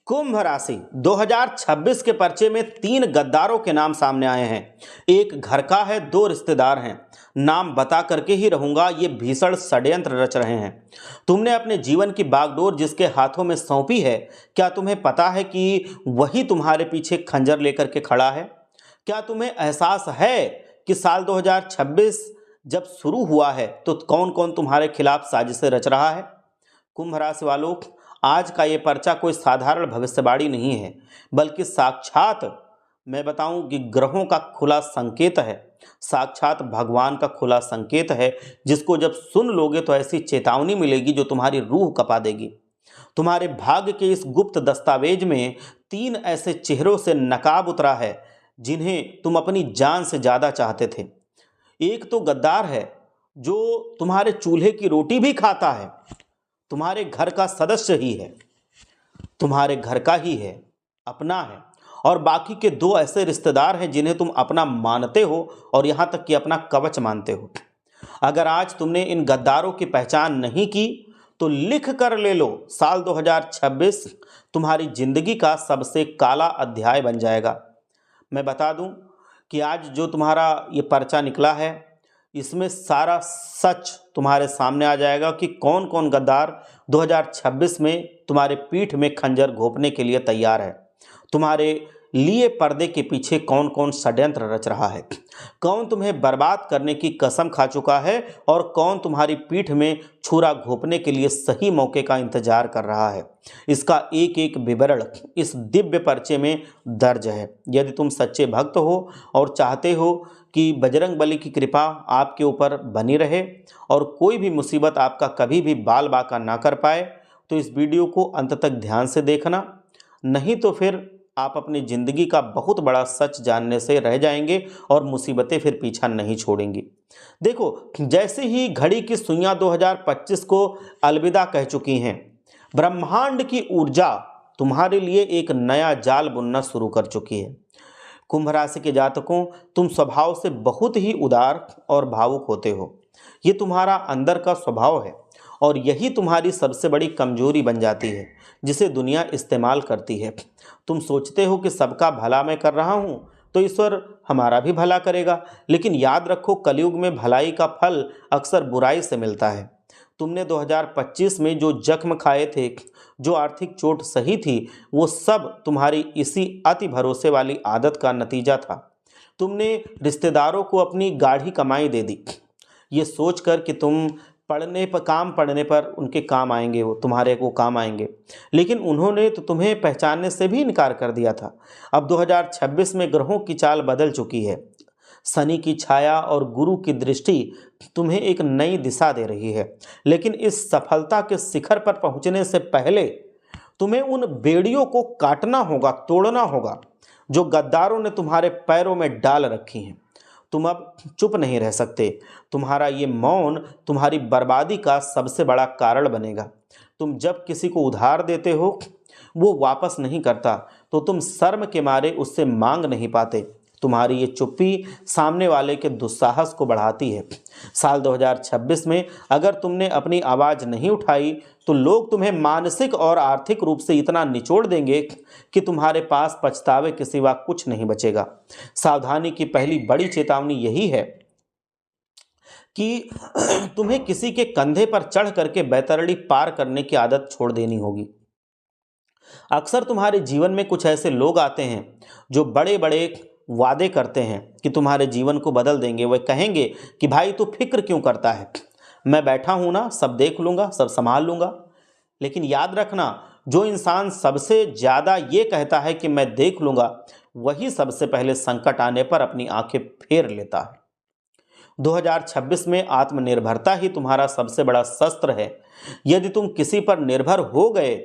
कुंभ राशि 2026 के पर्चे में 3 गद्दारों के नाम सामने आए हैं। एक घर का है, 2 रिश्तेदार हैं। नाम बता करके ही रहूंगा, ये भीषण षड्यंत्र रच रहे हैं। तुमने अपने जीवन की बागडोर जिसके हाथों में सौंपी है, क्या तुम्हें पता है कि वही तुम्हारे पीछे खंजर लेकर के खड़ा है? क्या तुम्हें एहसास है कि साल 2026 जब शुरू हुआ है तो कौन कौन तुम्हारे खिलाफ साजिशें रच रहा है? कुंभ राशि वालों, आज का ये पर्चा कोई साधारण भविष्यवाणी नहीं है, बल्कि साक्षात मैं बताऊं कि ग्रहों का खुला संकेत है, साक्षात भगवान का खुला संकेत है, जिसको जब सुन लोगे तो ऐसी चेतावनी मिलेगी जो तुम्हारी रूह कपा देगी। तुम्हारे भाग्य के इस गुप्त दस्तावेज में 3 ऐसे चेहरों से नकाब उतरा है जिन्हें तुम अपनी जान से ज़्यादा चाहते थे। एक तो गद्दार है जो तुम्हारे चूल्हे की रोटी भी खाता है, तुम्हारे घर का सदस्य ही है, तुम्हारे घर का ही है, अपना है। और बाकी के 2 ऐसे रिश्तेदार हैं जिन्हें तुम अपना मानते हो और यहाँ तक कि अपना कवच मानते हो। अगर आज तुमने इन गद्दारों की पहचान नहीं की तो लिख कर ले लो, साल 2026 तुम्हारी जिंदगी का सबसे काला अध्याय बन जाएगा। मैं बता दूं कि आज जो तुम्हारा ये पर्चा निकला है, इसमें सारा सच तुम्हारे सामने आ जाएगा कि कौन कौन गद्दार 2026 में तुम्हारे पीठ में खंजर घोंपने के लिए तैयार है। तुम्हारे लिए पर्दे के पीछे कौन कौन षड्यंत्र रच रहा है, कौन तुम्हें बर्बाद करने की कसम खा चुका है और कौन तुम्हारी पीठ में छुरा घोंपने के लिए सही मौके का इंतजार कर रहा है। इसका एक एक विवरण इस दिव्य पर्चे में दर्ज है। यदि तुम सच्चे भक्त हो और चाहते हो कि बजरंग बली की कृपा आपके ऊपर बनी रहे और कोई भी मुसीबत आपका कभी भी बाल बाका ना कर पाए, तो इस वीडियो को अंत तक ध्यान से देखना, नहीं तो फिर आप अपनी ज़िंदगी का बहुत बड़ा सच जानने से रह जाएंगे और मुसीबतें फिर पीछा नहीं छोड़ेंगी। देखो, जैसे ही घड़ी की सुइयां 2025 को अलविदा कह चुकी हैं, ब्रह्मांड की ऊर्जा तुम्हारे लिए एक नया जाल बुनना शुरू कर चुकी है। कुंभ राशि के जातकों, तुम स्वभाव से बहुत ही उदार और भावुक होते हो। ये तुम्हारा अंदर का स्वभाव है और यही तुम्हारी सबसे बड़ी कमजोरी बन जाती है, जिसे दुनिया इस्तेमाल करती है। तुम सोचते हो कि सबका भला मैं कर रहा हूँ तो ईश्वर हमारा भी भला करेगा, लेकिन याद रखो, कलयुग में भलाई का फल अक्सर बुराई से मिलता है। तुमने 2025 में जो जख्म खाए थे, जो आर्थिक चोट सही थी, वो सब तुम्हारी इसी अति भरोसे वाली आदत का नतीजा था। तुमने रिश्तेदारों को अपनी गाढ़ी कमाई दे दी, ये सोचकर कि तुम काम पड़ने पर उनके काम आएंगे, वो तुम्हारे को काम आएंगे, लेकिन उन्होंने तो तुम्हें पहचानने से भी इनकार कर दिया था। अब 2026 में ग्रहों की चाल बदल चुकी है। शनि की छाया और गुरु की दृष्टि तुम्हें एक नई दिशा दे रही है, लेकिन इस सफलता के शिखर पर पहुंचने से पहले तुम्हें उन बेड़ियों को काटना होगा, तोड़ना होगा, जो गद्दारों ने तुम्हारे पैरों में डाल रखी हैं। तुम अब चुप नहीं रह सकते। तुम्हारा ये मौन तुम्हारी बर्बादी का सबसे बड़ा कारण बनेगा। तुम जब किसी को उधार देते हो, वो वापस नहीं करता, तो तुम शर्म के मारे उससे मांग नहीं पाते। तुम्हारी ये चुप्पी सामने वाले के दुस्साहस को बढ़ाती है। साल 2026 में अगर तुमने अपनी आवाज़ नहीं उठाई तो लोग तुम्हें मानसिक और आर्थिक रूप से इतना निचोड़ देंगे कि तुम्हारे पास पछतावे के सिवा कुछ नहीं बचेगा। सावधानी की पहली बड़ी चेतावनी यही है कि तुम्हें किसी के कंधे पर चढ़ करके बैतरणी पार करने की आदत छोड़ देनी होगी। अक्सर तुम्हारे जीवन में कुछ ऐसे लोग आते हैं जो बड़े बड़े वादे करते हैं कि तुम्हारे जीवन को बदल देंगे। वे कहेंगे कि भाई तू फिक्र क्यों करता है, मैं बैठा हूँ ना, सब देख लूँगा, सब संभाल लूँगा। लेकिन याद रखना, जो इंसान सबसे ज़्यादा ये कहता है कि मैं देख लूँगा, वही सबसे पहले संकट आने पर अपनी आंखें फेर लेता है। 2026 में आत्मनिर्भरता ही तुम्हारा सबसे बड़ा शस्त्र है। यदि तुम किसी पर निर्भर हो गए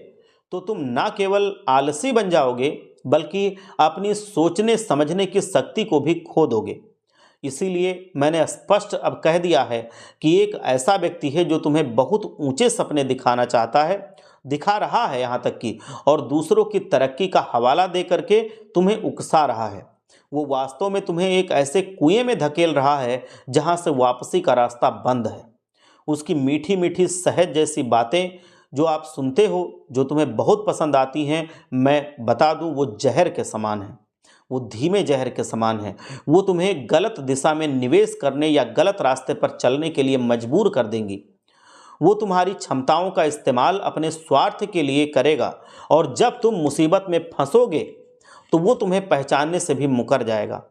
तो तुम ना केवल आलसी बन जाओगे, बल्कि अपनी सोचने समझने की शक्ति को भी खो दोगे। इसीलिए मैंने स्पष्ट अब कह दिया है कि एक ऐसा व्यक्ति है जो तुम्हें बहुत ऊंचे सपने दिखाना चाहता है, दिखा रहा है यहाँ तक कि, और दूसरों की तरक्की का हवाला दे करके तुम्हें उकसा रहा है। वो वास्तव में तुम्हें एक ऐसे कुएं में धकेल रहा है जहाँ से वापसी का रास्ता बंद है। उसकी मीठी मीठी शहद जैसी बातें जो आप सुनते हो, जो तुम्हें बहुत पसंद आती हैं, मैं बता दूं वो जहर के समान है। वो धीमे जहर के समान है। वो तुम्हें गलत दिशा में निवेश करने या गलत रास्ते पर चलने के लिए मजबूर कर देंगी। वो तुम्हारी क्षमताओं का इस्तेमाल अपने स्वार्थ के लिए करेगा और जब तुम मुसीबत में फंसोगे तो वो तुम्हें पहचानने से भी मुकर जाएगा।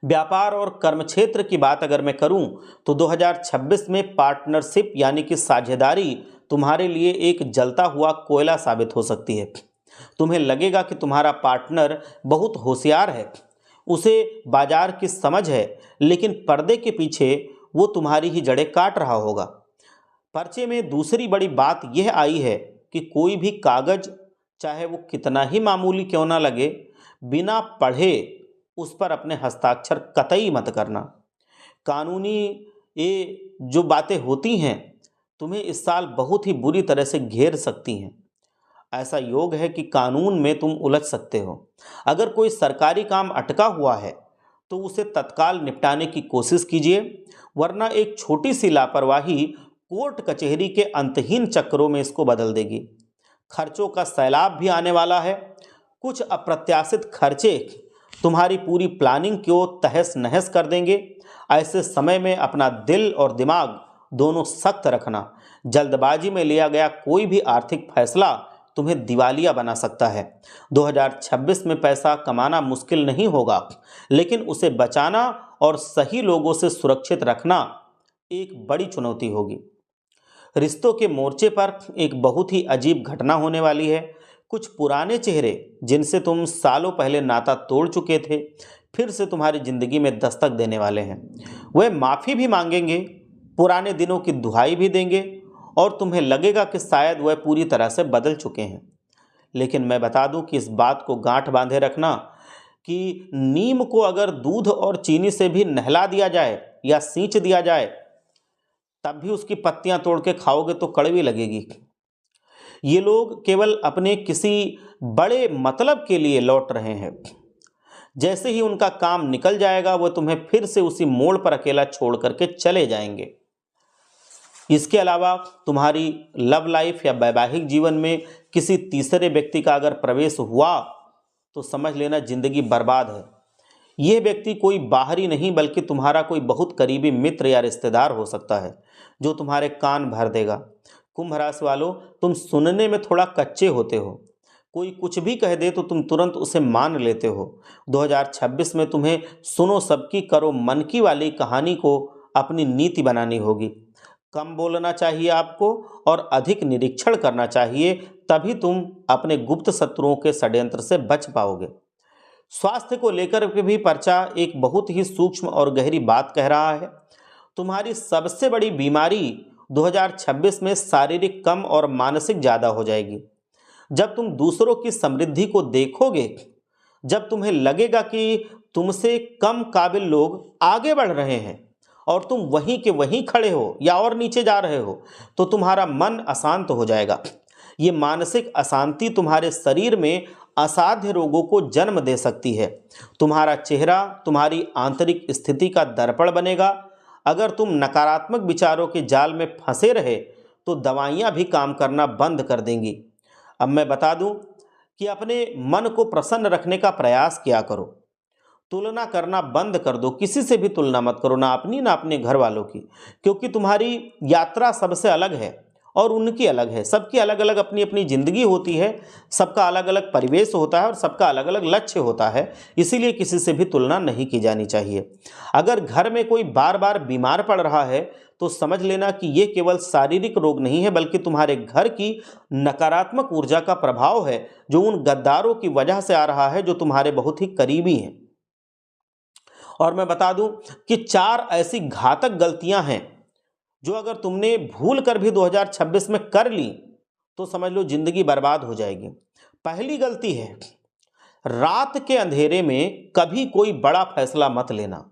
व्यापार और कर्म क्षेत्र की बात अगर मैं करूं तो 2026 में पार्टनरशिप यानी कि साझेदारी तुम्हारे लिए एक जलता हुआ कोयला साबित हो सकती है। तुम्हें लगेगा कि तुम्हारा पार्टनर बहुत होशियार है, उसे बाजार की समझ है, लेकिन पर्दे के पीछे वो तुम्हारी ही जड़ें काट रहा होगा। पर्चे में दूसरी बड़ी बात यह आई है कि कोई भी कागज, चाहे वो कितना ही मामूली क्यों ना लगे, बिना पढ़े उस पर अपने हस्ताक्षर कतई मत करना। कानूनी ये जो बातें होती हैं तुम्हें इस साल बहुत ही बुरी तरह से घेर सकती हैं। ऐसा योग है कि कानून में तुम उलझ सकते हो। अगर कोई सरकारी काम अटका हुआ है तो उसे तत्काल निपटाने की कोशिश कीजिए, वरना एक छोटी सी लापरवाही कोर्ट कचहरी के अंतहीन चक्रों में इसको बदल देगी। खर्चों का सैलाब भी आने वाला है। कुछ अप्रत्याशित खर्चे तुम्हारी पूरी प्लानिंग को तहस नहस कर देंगे। ऐसे समय में अपना दिल और दिमाग दोनों सख्त रखना। जल्दबाजी में लिया गया कोई भी आर्थिक फैसला तुम्हें दिवालिया बना सकता है। 2026 में पैसा कमाना मुश्किल नहीं होगा, लेकिन उसे बचाना और सही लोगों से सुरक्षित रखना एक बड़ी चुनौती होगी। रिश्तों के मोर्चे पर एक बहुत ही अजीब घटना होने वाली है। कुछ पुराने चेहरे जिनसे तुम सालों पहले नाता तोड़ चुके थे, फिर से तुम्हारी जिंदगी में दस्तक देने वाले हैं। वे माफ़ी भी मांगेंगे, पुराने दिनों की दुहाई भी देंगे और तुम्हें लगेगा कि शायद वह पूरी तरह से बदल चुके हैं। लेकिन मैं बता दूं कि इस बात को गांठ बांधे रखना कि नीम को अगर दूध और चीनी से भी नहला दिया जाए या सींच दिया जाए, तब भी उसकी पत्तियां तोड़ के खाओगे तो कड़वी लगेगी। ये लोग केवल अपने किसी बड़े मतलब के लिए लौट रहे हैं। जैसे ही उनका काम निकल जाएगा वो तुम्हें फिर से उसी मोड़ पर अकेला छोड़ करके चले जाएंगे। इसके अलावा तुम्हारी लव लाइफ या वैवाहिक जीवन में किसी तीसरे व्यक्ति का अगर प्रवेश हुआ तो समझ लेना जिंदगी बर्बाद है। यह व्यक्ति कोई बाहरी नहीं बल्कि तुम्हारा कोई बहुत करीबी मित्र या रिश्तेदार हो सकता है जो तुम्हारे कान भर देगा। कुंभ राशि वालों, तुम सुनने में थोड़ा कच्चे होते हो। कोई कुछ भी कह दे तो तुम तुरंत उसे मान लेते हो। 2026 में तुम्हें सुनो सबकी करो मन की वाली कहानी को अपनी नीति बनानी होगी। कम बोलना चाहिए आपको और अधिक निरीक्षण करना चाहिए, तभी तुम अपने गुप्त शत्रुओं के षड्यंत्र से बच पाओगे। स्वास्थ्य को लेकर के भी पर्चा एक बहुत ही सूक्ष्म और गहरी बात कह रहा है। तुम्हारी सबसे बड़ी बीमारी 2026 में शारीरिक कम और मानसिक ज़्यादा हो जाएगी। जब तुम दूसरों की समृद्धि को देखोगे, जब तुम्हें लगेगा कि तुमसे कम काबिल लोग आगे बढ़ रहे हैं और तुम वहीं के वहीं खड़े हो या और नीचे जा रहे हो, तो तुम्हारा मन अशांत हो जाएगा। ये मानसिक अशांति तुम्हारे शरीर में असाध्य रोगों को जन्म दे सकती है। तुम्हारा चेहरा तुम्हारी आंतरिक स्थिति का दर्पण बनेगा। अगर तुम नकारात्मक विचारों के जाल में फंसे रहे तो दवाइयाँ भी काम करना बंद कर देंगी। अब मैं बता दूं कि अपने मन को प्रसन्न रखने का प्रयास किया करो। तुलना करना बंद कर दो, किसी से भी तुलना मत करो, ना अपनी ना अपने घर वालों की, क्योंकि तुम्हारी यात्रा सबसे अलग है और उनकी अलग है। सबकी अलग अलग अपनी अपनी ज़िंदगी होती है, सबका अलग अलग परिवेश होता है और सबका अलग अलग लक्ष्य होता है। इसीलिए किसी से भी तुलना नहीं की जानी चाहिए। अगर घर में कोई बार बार बीमार पड़ रहा है तो समझ लेना कि ये केवल शारीरिक रोग नहीं है, बल्कि तुम्हारे घर की नकारात्मक ऊर्जा का प्रभाव है, जो उन गद्दारों की वजह से आ रहा है जो तुम्हारे बहुत ही करीबी हैं। और मैं बता दूं कि 4 ऐसी घातक गलतियां हैं जो अगर तुमने भूल कर भी 2026 में कर ली तो समझ लो जिंदगी बर्बाद हो जाएगी। पहली गलती है, रात के अंधेरे में कभी कोई बड़ा फैसला मत लेना।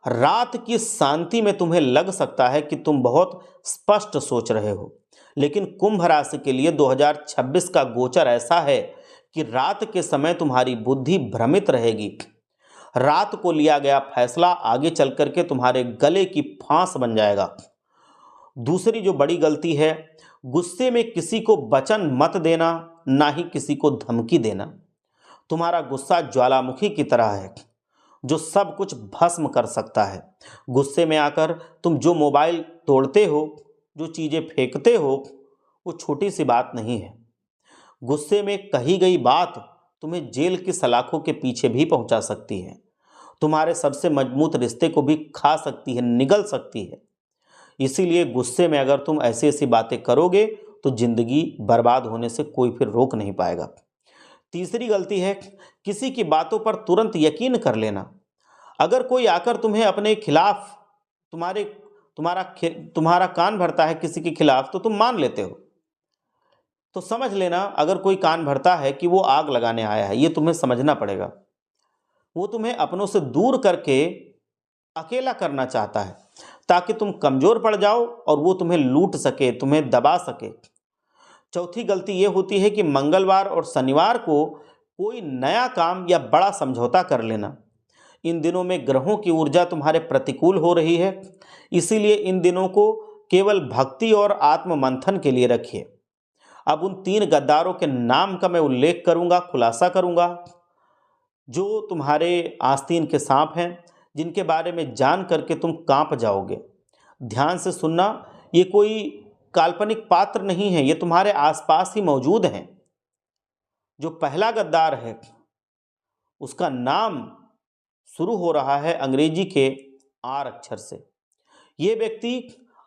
रात की शांति में तुम्हें लग सकता है कि तुम बहुत स्पष्ट सोच रहे हो, लेकिन कुंभ राशि के लिए 2026 का गोचर ऐसा है कि रात के समय तुम्हारी बुद्धि भ्रमित रहेगी। रात को लिया गया फैसला आगे चल करके तुम्हारे गले की फांस बन जाएगा। दूसरी जो बड़ी गलती है गुस्से में किसी को वचन मत देना, ना ही किसी को धमकी देना। तुम्हारा गुस्सा ज्वालामुखी की तरह है जो सब कुछ भस्म कर सकता है। गुस्से में आकर तुम जो मोबाइल तोड़ते हो, जो चीज़ें फेंकते हो, वो छोटी सी बात नहीं है। गुस्से में कही गई बात तुम्हें जेल की सलाखों के पीछे भी पहुंचा सकती है, तुम्हारे सबसे मजबूत रिश्ते को भी खा सकती है, निगल सकती है। इसीलिए गुस्से में अगर तुम ऐसी ऐसी बातें करोगे तो जिंदगी बर्बाद होने से कोई फिर रोक नहीं पाएगा। तीसरी गलती है किसी की बातों पर तुरंत यकीन कर लेना। अगर कोई आकर तुम्हें अपने खिलाफ तुम्हारे तुम्हारा तुम्हारा कान भरता है किसी के खिलाफ, तो तुम मान लेते हो। तो समझ लेना, अगर कोई कान भरता है कि वो आग लगाने आया है, ये तुम्हें समझना पड़ेगा। वो तुम्हें अपनों से दूर करके अकेला करना चाहता है ताकि तुम कमजोर पड़ जाओ और वो तुम्हें लूट सके, तुम्हें दबा सके। चौथी गलती ये होती है कि मंगलवार और शनिवार को कोई नया काम या बड़ा समझौता कर लेना। इन दिनों में ग्रहों की ऊर्जा तुम्हारे प्रतिकूल हो रही है, इसीलिए इन दिनों को केवल भक्ति और आत्म मंथन के लिए रखिए। अब उन 3 गद्दारों के नाम का मैं उल्लेख करूंगा, खुलासा करूंगा, जो तुम्हारे आस्तीन के सांप हैं, जिनके बारे में जान करके तुम कांप जाओगे। ध्यान से सुनना, ये कोई काल्पनिक पात्र नहीं है, ये तुम्हारे आसपास ही मौजूद हैं। जो पहला गद्दार है उसका नाम शुरू हो रहा है अंग्रेजी के आर अक्षर से। ये व्यक्ति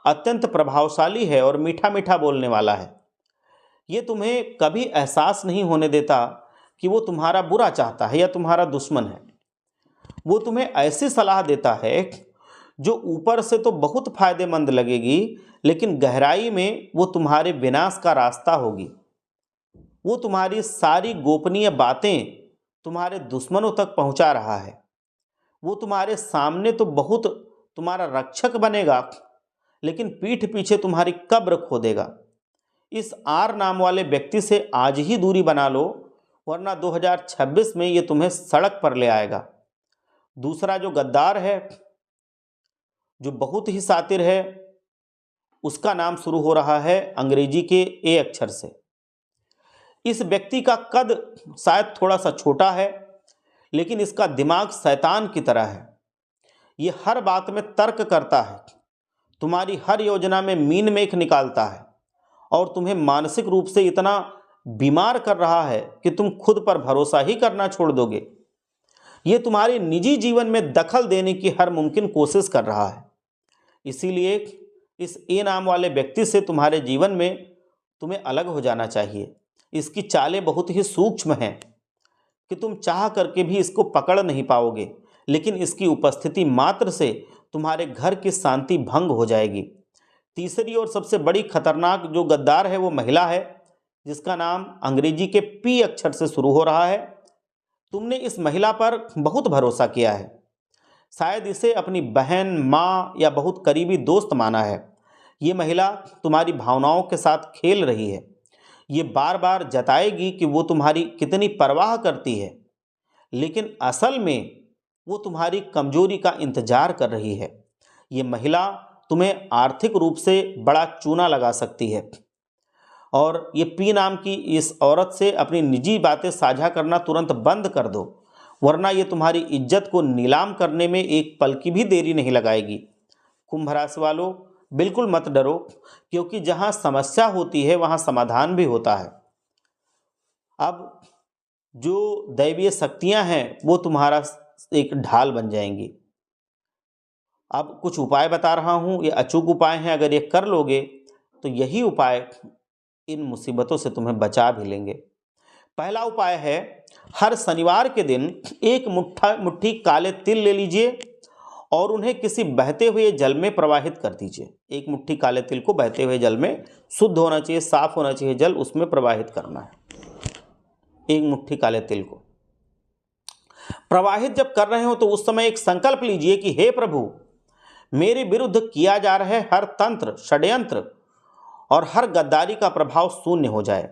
अत्यंत प्रभावशाली है और मीठा मीठा बोलने वाला है। ये तुम्हें कभी एहसास नहीं होने देता कि वो तुम्हारा बुरा चाहता है या तुम्हारा दुश्मन है। वो तुम्हें ऐसी सलाह देता है जो ऊपर से तो बहुत फायदेमंद लगेगी, लेकिन गहराई में वो तुम्हारे विनाश का रास्ता होगी। वो तुम्हारी सारी गोपनीय बातें तुम्हारे दुश्मनों तक पहुंचा रहा है। वो तुम्हारे सामने तो बहुत तुम्हारा रक्षक बनेगा, लेकिन पीठ पीछे तुम्हारी कब्र खोदेगा। इस आर नाम वाले व्यक्ति से आज ही दूरी बना लो, वरना 2026 में ये तुम्हें सड़क पर ले आएगा। दूसरा जो गद्दार है, जो बहुत ही शातिर है, उसका नाम शुरू हो रहा है अंग्रेजी के ए अक्षर से। इस व्यक्ति का कद शायद थोड़ा सा छोटा है, लेकिन इसका दिमाग शैतान की तरह है। ये हर बात में तर्क करता है, तुम्हारी हर योजना में मीन मेख निकालता है और तुम्हें मानसिक रूप से इतना बीमार कर रहा है कि तुम खुद पर भरोसा ही करना छोड़ दोगे। ये तुम्हारे निजी जीवन में दखल देने की हर मुमकिन कोशिश कर रहा है। इसीलिए इस ए नाम वाले व्यक्ति से तुम्हारे जीवन में तुम्हें अलग हो जाना चाहिए। इसकी चालें बहुत ही सूक्ष्म हैं कि तुम चाह करके भी इसको पकड़ नहीं पाओगे, लेकिन इसकी उपस्थिति मात्र से तुम्हारे घर की शांति भंग हो जाएगी। तीसरी और सबसे बड़ी खतरनाक जो गद्दार है वो महिला है, जिसका नाम अंग्रेजी के पी अक्षर से शुरू हो रहा है। तुमने इस महिला पर बहुत भरोसा किया है, शायद इसे अपनी बहन, माँ या बहुत करीबी दोस्त माना है। ये महिला तुम्हारी भावनाओं के साथ खेल रही है। ये बार बार जताएगी कि वो तुम्हारी कितनी परवाह करती है, लेकिन असल में वो तुम्हारी कमजोरी का इंतजार कर रही है। ये महिला तुम्हें आर्थिक रूप से बड़ा चूना लगा सकती है और ये पी नाम की इस औरत से अपनी निजी बातें साझा करना तुरंत बंद कर दो, वरना ये तुम्हारी इज्जत को नीलाम करने में एक पल की भी देरी नहीं लगाएगी। कुंभ राशि वालों, बिल्कुल मत डरो, क्योंकि जहाँ समस्या होती है वहाँ समाधान भी होता है। अब जो दैवीय शक्तियाँ हैं वो तुम्हारा एक ढाल बन जाएंगी। अब कुछ उपाय बता रहा हूँ, ये अचूक उपाय हैं। अगर ये कर लोगे तो यही उपाय इन मुसीबतों से तुम्हें बचा भी लेंगे। पहला उपाय है, हर शनिवार के दिन एक मुट्ठी काले तिल ले लीजिए और उन्हें किसी बहते हुए जल में प्रवाहित कर दीजिए। एक मुट्ठी काले तिल को बहते हुए जल में, शुद्ध होना चाहिए, साफ होना चाहिए जल, उसमें प्रवाहित करना है। एक मुट्ठी काले तिल को प्रवाहित जब कर रहे हो तो उस समय एक संकल्प लीजिए कि हे प्रभु, मेरे विरुद्ध किया जा रहा है हर तंत्र, षड्यंत्र और हर गद्दारी का प्रभाव शून्य हो जाए।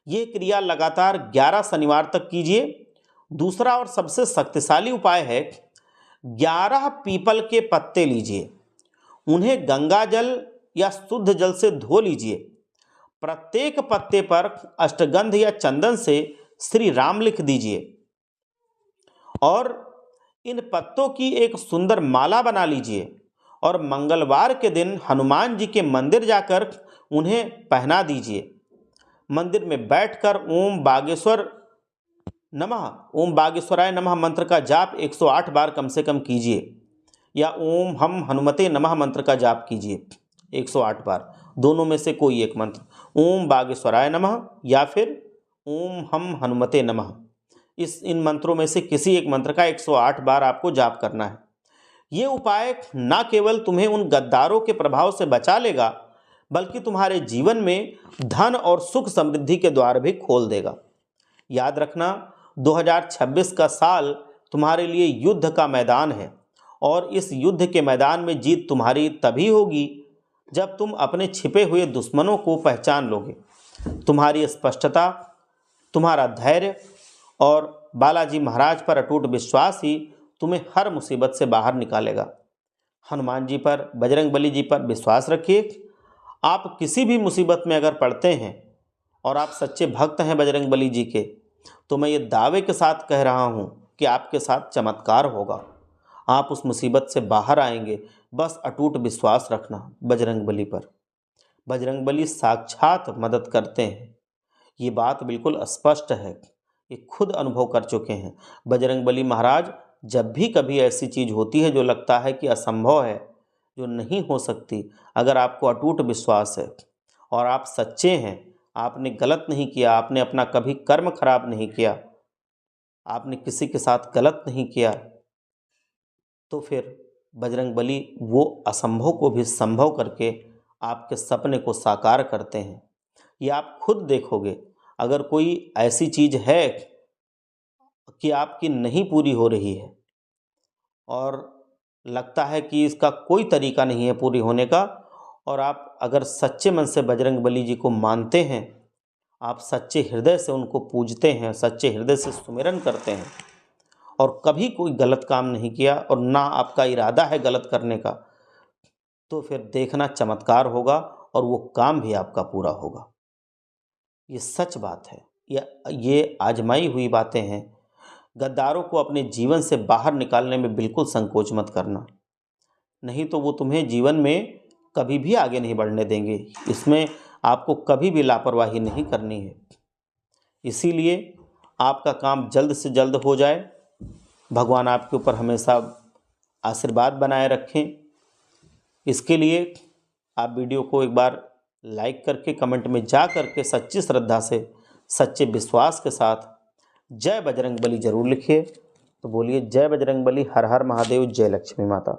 ये क्रिया लगातार 11 शनिवार तक कीजिए। दूसरा और सबसे शक्तिशाली उपाय है, 11 पीपल के पत्ते लीजिए, उन्हें गंगा जल या शुद्ध जल से धो लीजिए प्रत्येक पत्ते पर अष्टगंध या चंदन से श्री राम लिख दीजिए और इन पत्तों की एक सुंदर माला बना लीजिए और मंगलवार के दिन हनुमान जी के मंदिर जाकर उन्हें पहना दीजिए। मंदिर में बैठकर ओम बागेश्वराय नमः मंत्र का जाप 108 बार कम से कम कीजिए, या ओम हम हनुमते नमः मंत्र का जाप कीजिए 108 बार, दोनों में से कोई एक मंत्र, ओम बागेश्वराय नमः या फिर ओम हम हनुमते नमः। इन मंत्रों में से किसी एक मंत्र का 108 बार आपको जाप करना है। ये उपाय न केवल तुम्हें उन गद्दारों के प्रभाव से बचा लेगा, बल्कि तुम्हारे जीवन में धन और सुख समृद्धि के द्वार भी खोल देगा। याद रखना, 2026 का साल तुम्हारे लिए युद्ध का मैदान है और इस युद्ध के मैदान में जीत तुम्हारी तभी होगी जब तुम अपने छिपे हुए दुश्मनों को पहचान लोगे। तुम्हारी स्पष्टता, तुम्हारा धैर्य और बालाजी महाराज पर अटूट विश्वास ही तुम्हें हर मुसीबत से बाहर निकालेगा। हनुमान जी पर, बजरंगबली जी पर विश्वास रखिए। आप किसी भी मुसीबत में अगर पड़ते हैं और आप सच्चे भक्त हैं बजरंगबली जी के, तो मैं ये दावे के साथ कह रहा हूँ कि आपके साथ चमत्कार होगा। आप उस मुसीबत से बाहर आएंगे। बस अटूट विश्वास रखना बजरंगबली पर। बजरंगबली साक्षात मदद करते हैं, ये बात बिल्कुल स्पष्ट है, ये खुद अनुभव कर चुके हैं। बजरंगबली महाराज जब भी कभी ऐसी चीज़ होती है जो लगता है कि असंभव है, जो नहीं हो सकती, अगर आपको अटूट विश्वास है और आप सच्चे हैं, आपने गलत नहीं किया, आपने अपना कभी कर्म खराब नहीं किया, आपने किसी के साथ गलत नहीं किया, तो फिर बजरंगबली वो असंभव को भी संभव करके आपके सपने को साकार करते हैं। ये आप खुद देखोगे। अगर कोई ऐसी चीज़ है कि आपकी नहीं पूरी हो रही है और लगता है कि इसका कोई तरीका नहीं है पूरी होने का, और आप अगर सच्चे मन से बजरंगबली जी को मानते हैं, आप सच्चे हृदय से उनको पूजते हैं, सच्चे हृदय से सुमिरन करते हैं और कभी कोई गलत काम नहीं किया और ना आपका इरादा है गलत करने का, तो फिर देखना चमत्कार होगा और वो काम भी आपका पूरा होगा। ये सच बात है, ये आजमाई हुई बातें हैं। गद्दारों को अपने जीवन से बाहर निकालने में बिल्कुल संकोच मत करना, नहीं तो वो तुम्हें जीवन में कभी भी आगे नहीं बढ़ने देंगे। इसमें आपको कभी भी लापरवाही नहीं करनी है। इसीलिए आपका काम जल्द से जल्द हो जाए। भगवान आपके ऊपर हमेशा आशीर्वाद बनाए रखें। इसके लिए आप वीडियो को एक बार लाइक करके कमेंट में जा करके सच्ची श्रद्धा से, सच्चे विश्वास के साथ जय बजरंगबली जरूर लिखिए। तो बोलिए जय बजरंगबली, हर हर महादेव, जय लक्ष्मी माता।